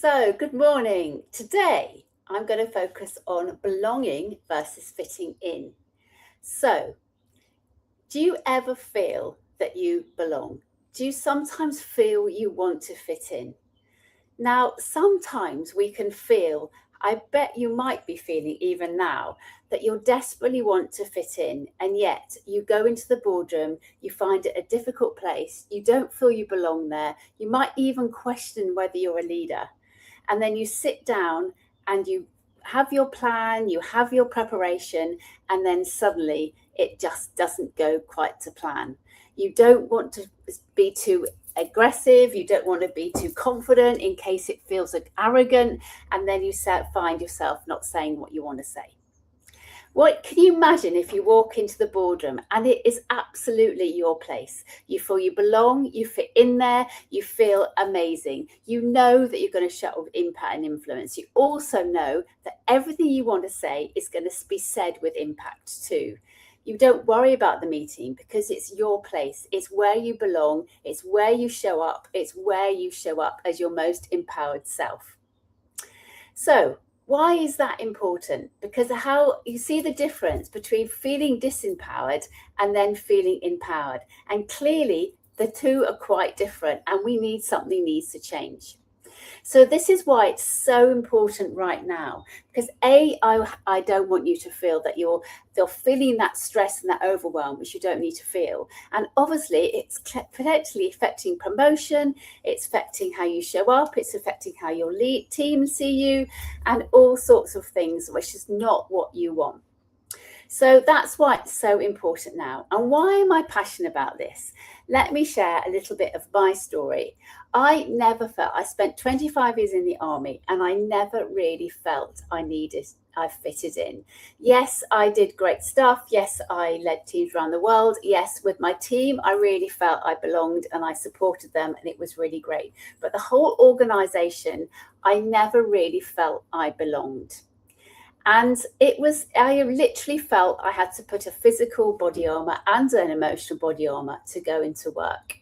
So, good morning. Today, I'm going to focus on belonging versus fitting in. So, do you ever feel that you belong? Do you sometimes feel you want to fit in? Now, sometimes we can feel, I bet you might be feeling even now, that you desperately want to fit in, and yet you go into the boardroom, you find it a difficult place, you don't feel you belong there, you might even question whether you're a leader. And then you sit down and you have your plan, you have your preparation, and then suddenly it just doesn't go quite to plan. You don't want to be too aggressive, you don't want to be too confident in case it feels like arrogant, and then you find yourself not saying what you want to say. What can you imagine if you walk into the boardroom and it is absolutely your place? You feel you belong, you fit in there, you feel amazing. You know that you're going to show up with impact and influence. You also know that everything you want to say is going to be said with impact too. You don't worry about the meeting because it's your place. It's where you belong. It's where you show up. It's where you show up as your most empowered self. So, why is that important? Because how you see the difference between feeling disempowered and then feeling empowered. And clearly, the two are quite different, and something needs to change. So this is why it's so important right now, because I don't want you to feel that you're feeling that stress and that overwhelm, which you don't need to feel. And obviously it's potentially affecting promotion, it's affecting how you show up, it's affecting how your team see you, and all sorts of things, which is not what you want. So that's why it's so important now. And why am I passionate about this? Let me share a little bit of my story. I spent 25 years in the army, and I never really felt I fitted in. Yes, I did great stuff. Yes, I led teams around the world. Yes, with my team, I really felt I belonged and I supported them, and it was really great. But the whole organization, I never really felt I belonged. And I literally felt I had to put a physical body armor and an emotional body armor to go into work.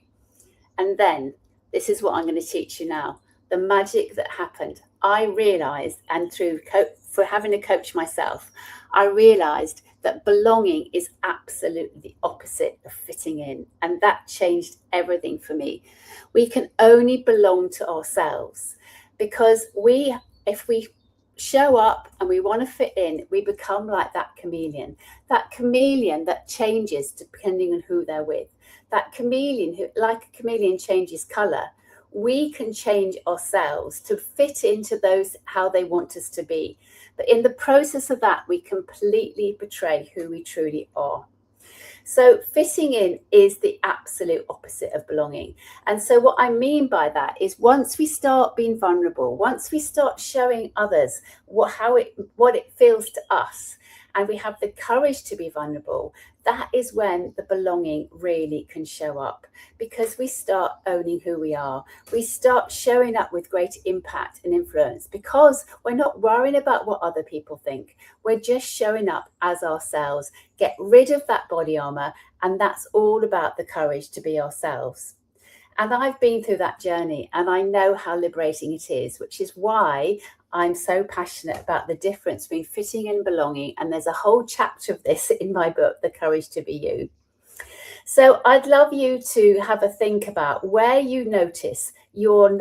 And then this is what I'm going to teach you now. The magic that happened. I realized, and for having a coach myself, I realized that belonging is absolutely the opposite of fitting in. And that changed everything for me. We can only belong to ourselves because if we show up and we want to fit in, we become like that chameleon that changes depending on who they're with. That chameleon who, like a chameleon, changes color. We can change ourselves to fit into those how they want us to be. But in the process of that, we completely betray who we truly are. So fitting in is the absolute opposite of belonging. And so what I mean by that is once we start being vulnerable, once we start showing others what it feels to us, and we have the courage to be vulnerable, that is when the belonging really can show up, because we start owning who we are. We start showing up with great impact and influence because we're not worrying about what other people think. We're just showing up as ourselves. Get rid of that body armor, and that's all about the courage to be ourselves. And I've been through that journey, and I know how liberating it is, which is why I'm so passionate about the difference between fitting and belonging. And there's a whole chapter of this in my book, The Courage to Be You. So I'd love you to have a think about where you notice you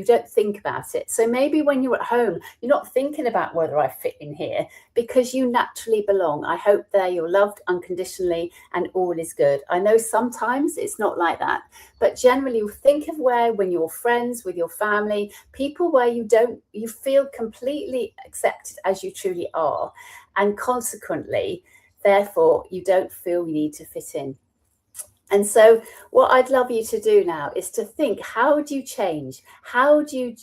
don't think about it. So maybe when you're at home, you're not thinking about whether I fit in here because you naturally belong. I hope there you're loved unconditionally and all is good. I know sometimes it's not like that, but generally you think of when you're friends with your family, people where you feel completely accepted as you truly are. And consequently, therefore, you don't feel you need to fit in. And so what I'd love you to do now is to think, how do you change? How do you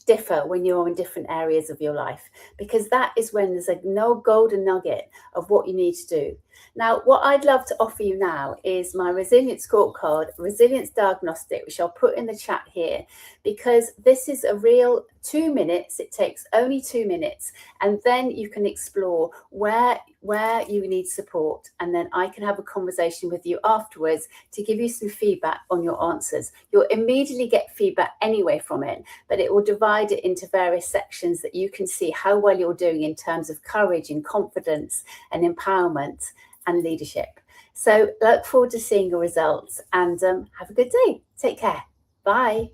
differ when you're in different areas of your life? Because that is when there's no golden nugget of what you need to do. Now, what I'd love to offer you now is my Resilience Scorecard, Resilience Diagnostic, which I'll put in the chat here, because this is a real 2 minutes. It takes only 2 minutes, and then you can explore where you need support, and then I can have a conversation with you afterwards to give you some feedback on your answers. You'll immediately get feedback anyway from it, but it will divide it into various sections that you can see how well you're doing in terms of courage and confidence and empowerment and leadership. So look forward to seeing your results, and have a good day. Take care. Bye.